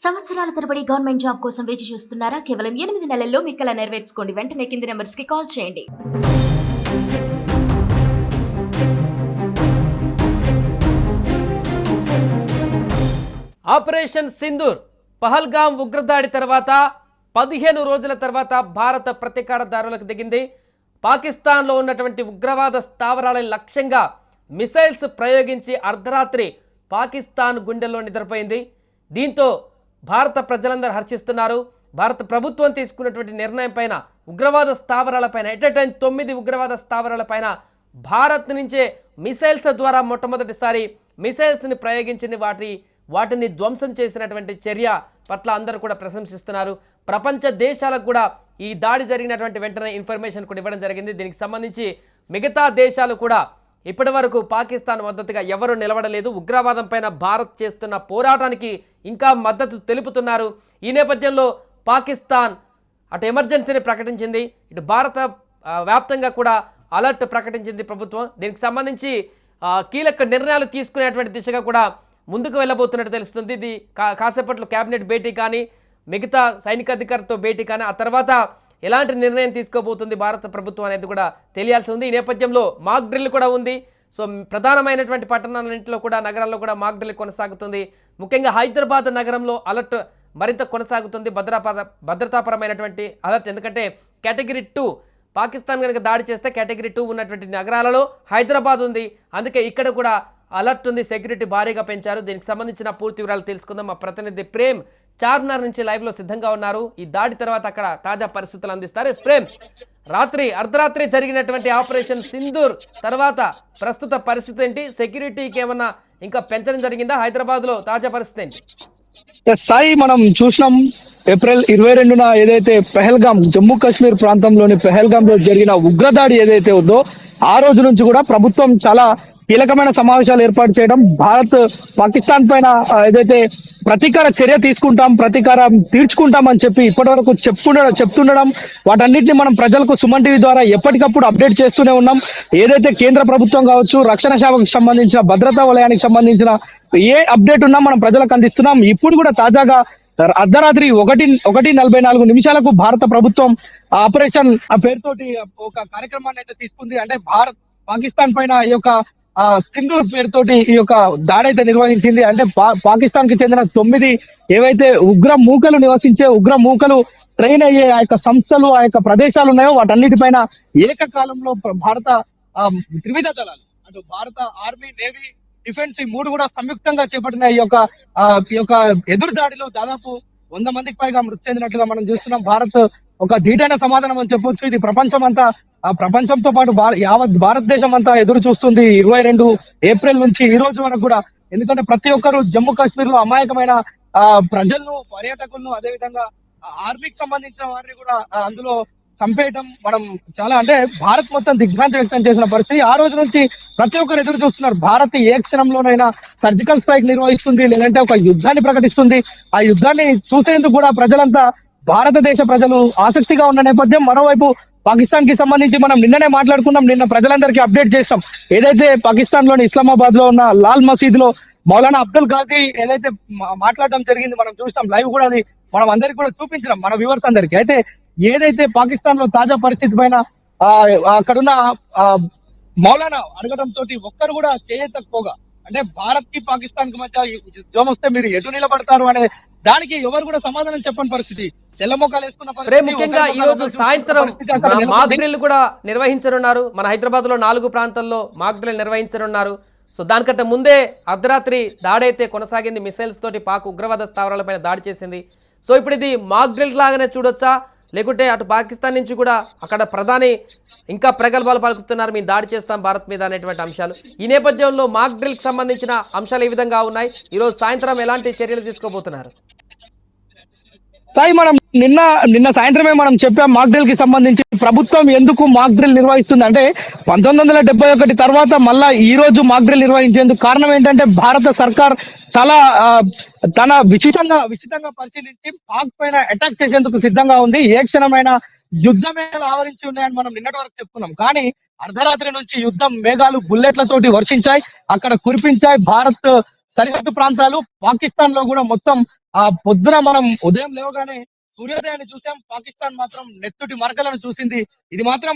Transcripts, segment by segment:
సంవత్సరాల తరబడి government job కోసం వేచి చూస్తున్నారా? కేవలం 8 నెలల్లో మీ కల నెరవేర్చుకోండి. వెంటనే కింది నంబర్స్‌కి కాల్ చేయండి. ఆపరేషన్ సింధూర్ పహల్గాం ఉగ్రదాడి తర్వాత 15 రోజుల తర్వాత భారత ప్రతీకారదారులకు దిగింది. పాకిస్తాన్లో ఉన్నటువంటి ఉగ్రవాద స్థావరాల లక్ష్యంగా మిసైల్స్ ప్రయోగించి అర్ధరాత్రి పాకిస్తాన్ గుండెల్లో నిద్రపోయింది. దీంతో భారత ప్రజలందరూ హర్షిస్తున్నారు. భారత ప్రభుత్వం తీసుకున్నటువంటి నిర్ణయం పైన ఉగ్రవాద స్థావరాలపైన ఎట్ ఎ టైం 9 ఉగ్రవాద స్థావరాలపైన భారత్ నుంచే మిసైల్స్ ద్వారా మొట్టమొదటిసారి మిసైల్స్ని ప్రయోగించిన వాటిని ధ్వంసం చేసినటువంటి చర్య పట్ల అందరూ కూడా ప్రశంసిస్తున్నారు. ప్రపంచ దేశాలకు కూడా ఈ దాడి జరిగినటువంటి వెంటనే ఇన్ఫర్మేషన్ కూడా ఇవ్వడం జరిగింది. దీనికి సంబంధించి మిగతా దేశాలు కూడా ఇప్పటి వరకు పాకిస్తాన్ మద్దతుగా ఎవరు నిలబడలేదు. ఉగ్రవాదం పైన భారత్ చేస్తున్న పోరాటానికి ఇంకా మద్దతు తెలుపుతున్నారు. ఈ నేపథ్యంలో పాకిస్తాన్ అటు ఎమర్జెన్సీని ప్రకటించింది, ఇటు భారత వ్యాప్తంగా కూడా అలర్ట్ ప్రకటించింది ప్రభుత్వం. దీనికి సంబంధించి కీలక నిర్ణయాలు తీసుకునేటువంటి దిశగా కూడా ముందుకు వెళ్ళబోతున్నట్టు తెలుస్తుంది. ఇది కాసేపట్లో కేబినెట్ భేటీ కానీ మిగతా సైనికాధికారితో భేటీ కానీ ఆ తర్వాత ఎలాంటి నిర్ణయం తీసుకోబోతుంది భారత ప్రభుత్వం అనేది కూడా తెలియాల్సి ఉంది. ఈ నేపథ్యంలో మాక్ డ్రిల్ కూడా ఉంది. సో ప్రధానమైనటువంటి పట్టణాలన్నింటిలో కూడా నగరాల్లో కూడా మాక్ డ్రిల్ కొనసాగుతుంది. ముఖ్యంగా హైదరాబాద్ నగరంలో అలర్ట్ మరింత కొనసాగుతుంది, భద్రతాపరమైనటువంటి అలర్ట్. ఎందుకంటే కేటగిరీ 2 పాకిస్తాన్ కనుక దాడి చేస్తే కేటగిరీ 2 ఉన్నటువంటి నగరాలలో హైదరాబాద్ ఉంది. అందుకే ఇక్కడ కూడా అలర్ట్ ఉంది, సెక్యూరిటీ భారీగా పెంచారు. దీనికి సంబంధించిన పూర్తి వివరాలు తెలుసుకుందాం. మా ప్రతినిధి ప్రేమ్ చార్మినార్ నుంచి లైవ్లో సిద్ధంగా ఉన్నారు. ఈ దాడి తర్వాత అక్కడ తాజా పరిస్థితులు అందిస్తారు. ప్రేమ్, అర్ధరాత్రి జరిగినటువంటి ఆపరేషన్ సింధూర్ తర్వాత ప్రస్తుత పరిస్థితి ఏంటి? సెక్యూరిటీకి ఏమన్నా ఇంకా పెంచడం జరిగిందా? హైదరాబాద్లో తాజా పరిస్థితి ఏంటి? సాయి, మనం చూసినాం ఏప్రిల్ 22న ఏదైతే పెహల్గాం, జమ్మూ కాశ్మీర్ ప్రాంతంలోని పెహల్గాం లో జరిగిన ఉగ్రదాడి ఏదైతే ఉందో ఆ రోజు నుంచి కూడా ప్రభుత్వం చాలా కీలకమైన సమావేశాలు ఏర్పాటు చేయడం, భారత్ పాకిస్తాన్ పైన ఏదైతే ప్రతీకార చర్య తీసుకుంటాం, ప్రతీకారం తీర్చుకుంటాం అని చెప్పి ఇప్పటి వరకు చెప్తుండడం, వాటన్నిటిని మనం ప్రజలకు సుమన్ టీవీ ద్వారా ఎప్పటికప్పుడు అప్డేట్ చేస్తూనే ఉన్నాం. ఏదైతే కేంద్ర ప్రభుత్వం కావచ్చు, రక్షణ శాఖకు సంబంధించిన, భద్రతా వలయానికి సంబంధించిన ఏ అప్డేట్ ఉన్నా మనం ప్రజలకు అందిస్తున్నాం. ఇప్పుడు కూడా తాజాగా అర్ధరాత్రి 1:44 భారత ప్రభుత్వం ఆపరేషన్ పేరుతోటి ఒక కార్యక్రమాన్ని అయితే తీసుకుంది. అంటే భారత్ పాకిస్తాన్ పైన ఈ యొక్క సింధూర్ పేరుతోటి ఈ యొక్క దాడి అయితే నిర్వహించింది. అంటే పాకిస్తాన్ కి చెందిన 9 ఏవైతే ఉగ్ర మూకలు నివసించే, ఉగ్ర మూకలు ట్రైన్ అయ్యే ఆ యొక్క సంస్థలు, ఆ యొక్క ప్రదేశాలు ఉన్నాయో వాటన్నిటిపైన ఏకకాలంలో భారత త్రివిధ దళాలు, అటు భారత ఆర్మీ, నేవీ, డిఫెన్స్ ఈ 3 కూడా సంయుక్తంగా చేపట్టిన ఈ యొక్క ఎదురు దాడిలో దాదాపు 100 మందికి పైగా మృతి చెందినట్లుగా మనం చూస్తున్నాం. భారత్ ఒక ధీటైన సమాధానం అని చెప్పొచ్చు. ఇది ప్రపంచంతో పాటు యావత్ భారతదేశం అంతా ఎదురు చూస్తుంది 22 ఏప్రిల్ నుంచి ఈ రోజు వరకు కూడా. ఎందుకంటే ప్రతి ఒక్కరు జమ్మూ కాశ్మీర్ లో అమాయకమైన ప్రజలను, పర్యాటకులను, అదేవిధంగా ఆర్మీకి సంబంధించిన వారిని కూడా అందులో చంపేయటం మనం చాలా, అంటే భారత్ మొత్తం దిగ్భ్రాంతి వ్యక్తం చేసిన పరిస్థితి. ఆ రోజు నుంచి ప్రతి ఒక్కరు ఎదురు చూస్తున్నారు. భారత్ ఏ క్షణంలోనైనా సర్జికల్ స్ట్రైక్ నిర్వహిస్తుంది, లేదంటే ఒక యుద్ధాన్ని ప్రకటిస్తుంది. ఆ యుద్ధాన్ని చూసేందుకు కూడా ప్రజలంతా, భారతదేశ ప్రజలు ఆసక్తిగా ఉన్న నేపథ్యం. మరోవైపు పాకిస్తాన్ కి సంబంధించి మనం నిన్ననే మాట్లాడుకున్నాం, నిన్న ప్రజలందరికీ అప్డేట్ చేస్తాం. ఏదైతే పాకిస్తాన్ లోని ఇస్లామాబాద్ లో ఉన్న లాల్ మసీద్ లో మౌలానా అబ్దుల్ గాజీ ఏదైతే మాట్లాడడం జరిగింది, మనం చూస్తాం లైవ్ కూడా, అది మనం అందరికి కూడా చూపించినాం మన వ్యూవర్స్ అందరికి. అయితే ఏదైతే పాకిస్తాన్ లో తాజా పరిస్థితి పైన అక్కడున్న మౌలానా అడగడం తోటి ఒక్కరు కూడా చేయకపోగా, అంటే భారత్ కి పాకిస్తాన్ కి మధ్య యుద్ధం వస్తే మీరు ఎటు నిలబడతారు అనే దానికి ఎవరు కూడా సమాధానం చెప్పని పరిస్థితి, తెల్లమొకాలు వేసుకున్న పరిస్థితి. ముఖ్యంగా ఈ రోజు సాయంత్రం మాక్ డ్రిల్ కూడా నిర్వహించనున్నారు. మన హైదరాబాద్ లో 4 ప్రాంతాల్లో మాక్ డ్రిల్ నిర్వహించనున్నారు. సో దానికంటే ముందే అర్ధరాత్రి దాడి అయితే కొనసాగింది. మిసైల్స్ తోటి పాక్ ఉగ్రవాద స్థావరాలపైన దాడి చేసింది. సో ఇప్పుడు ఇది మాక్ డ్రిల్ లాగానే చూడొచ్చా, లేకుంటే అటు పాకిస్తాన్ నుంచి కూడా అక్కడ ప్రధాని ఇంకా ప్రగల్భాలు పలుకుతున్నారు, మేము దాడి చేస్తాం భారత్ మీద అనేటువంటి అంశాలు. ఈ నేపథ్యంలో మాక్ డ్రిల్కి సంబంధించిన అంశాలు ఏ విధంగా ఉన్నాయి? ఈరోజు సాయంత్రం ఎలాంటి చర్యలు తీసుకోబోతున్నారు? సాయి, మనం నిన్న సాయంత్రమే మనం చెప్పాం మాక్ డ్రిల్ కి సంబంధించి. ప్రభుత్వం ఎందుకు మాక్ డ్రిల్ నిర్వహిస్తుంది అంటే 1971 తర్వాత మళ్ళా ఈ రోజు మాక్ డ్రిల్ నిర్వహించేందుకు కారణం ఏంటంటే భారత సర్కార్ చాలా తన విచితంగా పరిశీలించి పాక్ పైన అటాక్ చేసేందుకు సిద్ధంగా ఉంది. ఏ క్షణమైన యుద్ధ మేఘాలు ఆవరించి ఉన్నాయని మనం నిన్నటి వరకు చెప్పుకున్నాం. కానీ అర్ధరాత్రి నుంచి యుద్ధం మేఘాలు బుల్లెట్లతోటి వర్షించాయి, అక్కడ కురిపించాయి. భారత్ సరిహద్దు ప్రాంతాలు పాకిస్తాన్ లో కూడా మొత్తం పొద్దున మనం ఉదయం లేవగానే సూర్యోదయాన్ని చూసాం. పాకిస్తాన్ మాత్రం నెత్తుటి మరకలను చూసింది. ఇది మాత్రం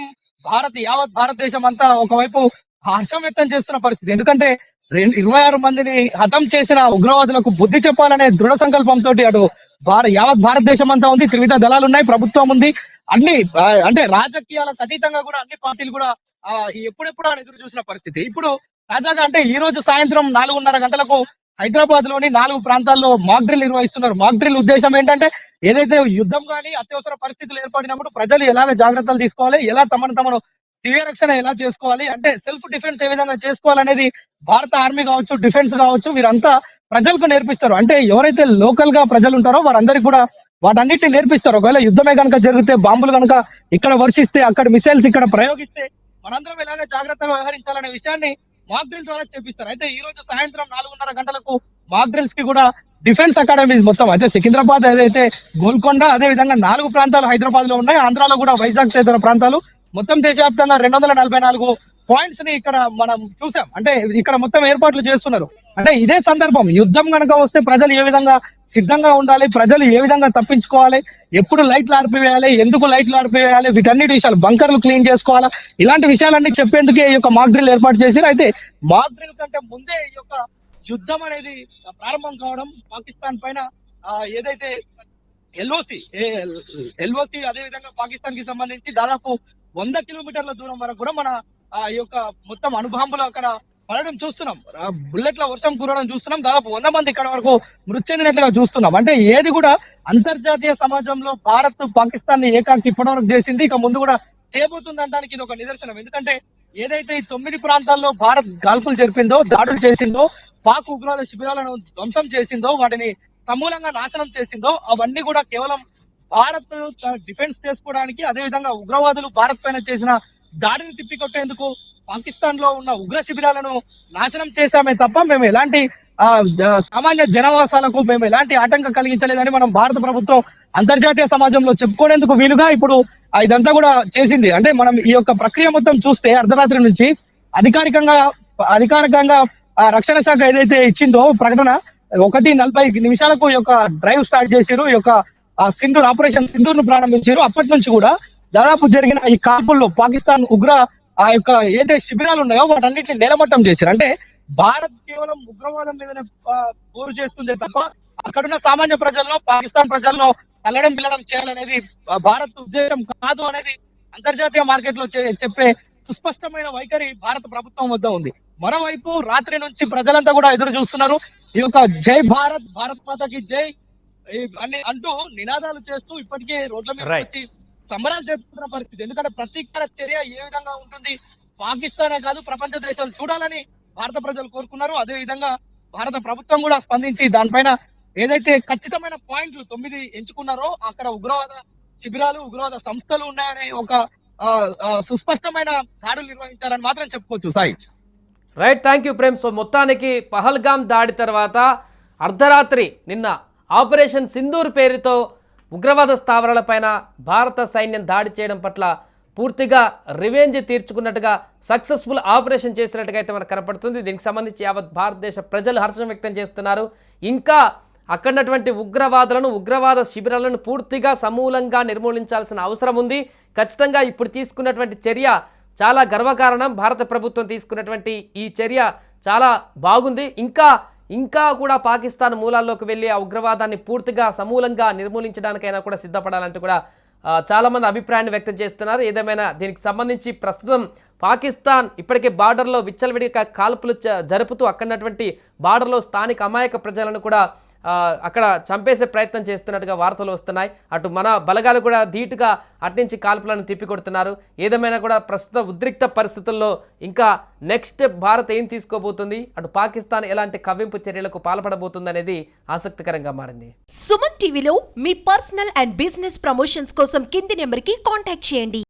యావత్ భారతదేశం అంతా ఒకవైపు హర్షం వ్యక్తం చేస్తున్న పరిస్థితి. ఎందుకంటే 26 మందిని హతం చేసిన ఉగ్రవాదులకు బుద్ధి చెప్పాలనే దృఢ సంకల్పంతో అటు యావత్ భారతదేశం అంతా ఉంది. త్రివిధ దళాలు ఉన్నాయి, ప్రభుత్వం ఉంది. అన్ని అంటే రాజకీయాలకు అతీతంగా కూడా అన్ని పార్టీలు కూడా ఎప్పుడెప్పుడు అని ఎదురు చూసిన పరిస్థితి. ఇప్పుడు తాజాగా అంటే ఈ రోజు సాయంత్రం 4:30 గంటలకు హైదరాబాద్ లోని 4 ప్రాంతాల్లో మాక్ డ్రిల్ నిర్వహిస్తున్నారు. మాక్ డ్రిల్ ఉద్దేశం ఏంటంటే ఏదైతే యుద్ధం కానీ అత్యవసర పరిస్థితులు ఏర్పడినప్పుడు ప్రజలు ఎలాగ జాగ్రత్తలు తీసుకోవాలి, ఎలా తమను స్వీయ రక్షణ ఎలా చేసుకోవాలి, అంటే సెల్ఫ్ డిఫెన్స్ ఏ విధంగా చేసుకోవాలనేది భారత ఆర్మీ కావచ్చు, డిఫెన్స్ కావచ్చు, వీరంతా ప్రజలకు నేర్పిస్తారు. అంటే ఎవరైతే లోకల్ గా ప్రజలు ఉంటారో వారందరికీ కూడా వాటన్నిటిని నేర్పిస్తారు. ఒకవేళ యుద్ధమే కనుక జరిగితే, బాంబులు కనుక ఇక్కడ వర్షిస్తే, అక్కడ మిసైల్స్ ఇక్కడ ప్రయోగిస్తే మనందరం ఎలాగ జాగ్రత్తగా వ్యవహరించాలనే విషయాన్ని మాక్ డ్రిల్ ద్వారా చేపిస్తారు. అయితే ఈ రోజు సాయంత్రం 4:30 గంటలకు మాక్ డ్రిల్స్ కి కూడా డిఫెన్స్ అకాడమీస్ మొత్తం అయితే సికింద్రాబాద్ ఏదైతే గోల్కొండ, అదే విధంగా 4 ప్రాంతాలు హైదరాబాద్ లో ఉన్నాయి. ఆంధ్రాలో కూడా వైజాగ్ తదితర ప్రాంతాలు, మొత్తం దేశవ్యాప్తంగా 244 పాయింట్స్ ని ఇక్కడ మనం చూసాం. అంటే ఇక్కడ మొత్తం ఏర్పాట్లు చేస్తున్నారు. అంటే ఇదే సందర్భం, యుద్ధం కనుక వస్తే ప్రజలు ఏ విధంగా సిద్ధంగా ఉండాలి, ప్రజలు ఏ విధంగా తప్పించుకోవాలి, ఎప్పుడు లైట్లు ఆర్పివేయాలి, ఎందుకు లైట్లు ఆర్పివేయాలి, వీటన్నిటి విషయాలు, బంకర్లు క్లీన్ చేసుకోవాలా, ఇలాంటి విషయాలన్నీ చెప్పేందుకే ఈ యొక్క మాక్ డ్రిల్ ఏర్పాటు చేశారు. అయితే మాక్ డ్రిల్ కంటే ముందే ఈ యొక్క యుద్ధం అనేది ప్రారంభం కావడం, పాకిస్తాన్ పైన ఏదైతే ఎల్ఓసి అదే విధంగా పాకిస్తాన్ కి సంబంధించి దాదాపు 100 కిలోమీటర్ల దూరం వరకు కూడా మన ఈ యొక్క మొత్తం అణుబాంబులు అక్కడ పడడం చూస్తున్నాం. బుల్లెట్ల వర్షం కురవడం చూస్తున్నాం. దాదాపు 100 మంది ఇక్కడ వరకు మృతి చెందినట్లుగా చూస్తున్నాం. అంటే ఏది కూడా అంతర్జాతీయ సమాజంలో భారత్ పాకిస్తాన్ ని ఏకాకి ఇప్పటివరకు చేసింది, ఇక ముందు కూడా చేయబోతుంది అనడానికి ఇది ఒక నిదర్శనం. ఎందుకంటే ఏదైతే ఈ 9 ప్రాంతాల్లో భారత్ గాల్పులు జరిపిందో, దాడులు చేసిందో, పాక్ ఉగ్రవాద శిబిరాలను ధ్వంసం చేసిందో, వాటిని సమూలంగా నాశనం చేసిందో, అవన్నీ కూడా కేవలం భారత్ డిఫెన్స్ చేసుకోవడానికి, అదేవిధంగా ఉగ్రవాదులు భారత్ పైన చేసిన దాడిని తిప్పికొట్టేందుకు పాకిస్తాన్ లో ఉన్న ఉగ్ర శిబిరాలను నాశనం చేశామే తప్ప మేము ఎలాంటి సామాన్య జనవాసాలకు మేము ఎలాంటి ఆటంకం కలిగించలేదని మనం భారత ప్రభుత్వం అంతర్జాతీయ సమాజంలో చెప్పుకునేందుకు వీలుగా ఇప్పుడు ఇదంతా కూడా చేసింది. అంటే మనం ఈ యొక్క ప్రక్రియ మొత్తం చూస్తే అర్ధరాత్రి నుంచి అధికారికంగా రక్షణ శాఖ ఏదైతే ఇచ్చిందో ప్రకటన, 1:40 ఈ యొక్క డ్రైవ్ స్టార్ట్ చేశారు. ఈ యొక్క ఆపరేషన్ సింధూర్ ను ప్రారంభించారు. అప్పటి నుంచి కూడా దాదాపు జరిగిన ఈ కాల్పుల్లో పాకిస్తాన్ ఉగ్ర యొక్క ఏదైతే శిబిరాలు ఉన్నాయో వాటన్నిటిని నేలమట్టం చేశారు. అంటే భారత్ కేవలం ఉగ్రవాదం మీదనే పోరు చేస్తుందే తప్ప అక్కడున్న సామాన్య ప్రజల్లో, పాకిస్తాన్ ప్రజల్లో అల్లడం పిల్లడం చేయాలనేది భారత్ ఉద్దేశం కాదు అనేది అంతర్జాతీయ మార్కెట్ లో చెప్పే సుస్పష్టమైన వైఖరి భారత ప్రభుత్వం వద్ద ఉంది. మరోవైపు రాత్రి నుంచి ప్రజలంతా కూడా ఎదురు చూస్తున్నారు. ఈ యొక్క జై భారత్, భారత్ మాతకి జై అని అంటూ నినాదాలు చేస్తూ ఇప్పటికే రోడ్ల మీద వచ్చి సంబరాలు జరుపుతున్న పరిస్థితి. ఎందుకంటే ప్రతీకార చర్య ఏ విధంగా ఉంటుంది, పాకిస్తానే కాదు ప్రపంచ దేశాలు చూడాలని భారత ప్రజలు కోరుకున్నారు. అదే విధంగా భారత ప్రభుత్వం కూడా స్పందించి దానిపైన ఏదైతే ఖచ్చితమైన పాయింట్లు 9 ఎంచుకున్నారో అక్కడ ఉగ్రవాద శిబిరాలు, ఉగ్రవాద సంస్థలు ఉన్నాయనే ఒక సుస్పష్టమైన దాడులు నిర్వహించారని మాత్రం చెప్పుకోవచ్చు. Sai right, thank you Prem. So మొత్తానికి పహల్గామ్ దాడి తర్వాత అర్ధరాత్రి నిన్న ఆపరేషన్ సింధూర్ పేరుతో ఉగ్రవాద స్థావరాలపైన భారత సైన్యం దాడి చేయడం పట్ల పూర్తిగా రివెంజ్ తీర్చుకున్నట్టుగా, సక్సెస్ఫుల్ ఆపరేషన్ చేసినట్టుగా అయితే మనకు కనపడుతుంది. దీనికి సంబంధించి యావత్ భారతదేశ ప్రజలు హర్షం వ్యక్తం చేస్తున్నారు. ఇంకా అక్కడున్నటువంటి ఉగ్రవాద శిబిరాలను పూర్తిగా సమూలంగా నిర్మూలించాల్సిన అవసరం ఉంది. ఖచ్చితంగా ఇప్పుడు తీసుకున్నటువంటి చర్య చాలా గర్వకారణం. భారత ప్రభుత్వం తీసుకున్నటువంటి ఈ చర్య చాలా బాగుంది. ఇంకా కూడా పాకిస్తాన్ మూలాల్లోకి వెళ్ళి ఆ ఉగ్రవాదాన్ని పూర్తిగా సమూలంగా నిర్మూలించడానికైనా కూడా సిద్ధపడాలంటూ కూడా చాలామంది అభిప్రాయాన్ని వ్యక్తం చేస్తున్నారు. ఏదేమైనా దీనికి సంబంధించి ప్రస్తుతం పాకిస్తాన్ ఇప్పటికే బార్డర్లో విచ్చలవిడిగా కాల్పులు జరుపుతూ అక్కడున్నటువంటి బార్డర్లో స్థానిక అమాయక ప్రజలను కూడా అక్కడ చంపేసే ప్రయత్నం చేస్తున్నట్టుగా వార్తలు వస్తున్నాయి. అటు మన బలగాలు కూడా ధీటుగా అట్నుంచి కాల్పులను తిప్పికొడుతున్నారు. ఏదేమైనా కూడా ప్రస్తుత ఉద్రిక్త పరిస్థితుల్లో ఇంకా నెక్స్ట్ భారత్ ఏం తీసుకోబోతుంది, అటు పాకిస్తాన్ ఎలాంటి కవ్వింపు చర్యలకు పాల్పడబోతుంది అనేది ఆసక్తికరంగా మారింది. సుమన్ టీవీలో మీ పర్సనల్ అండ్ బిజినెస్ ప్రమోషన్స్ కోసం కింది నెంబర్కి కాంటాక్ట్ చేయండి.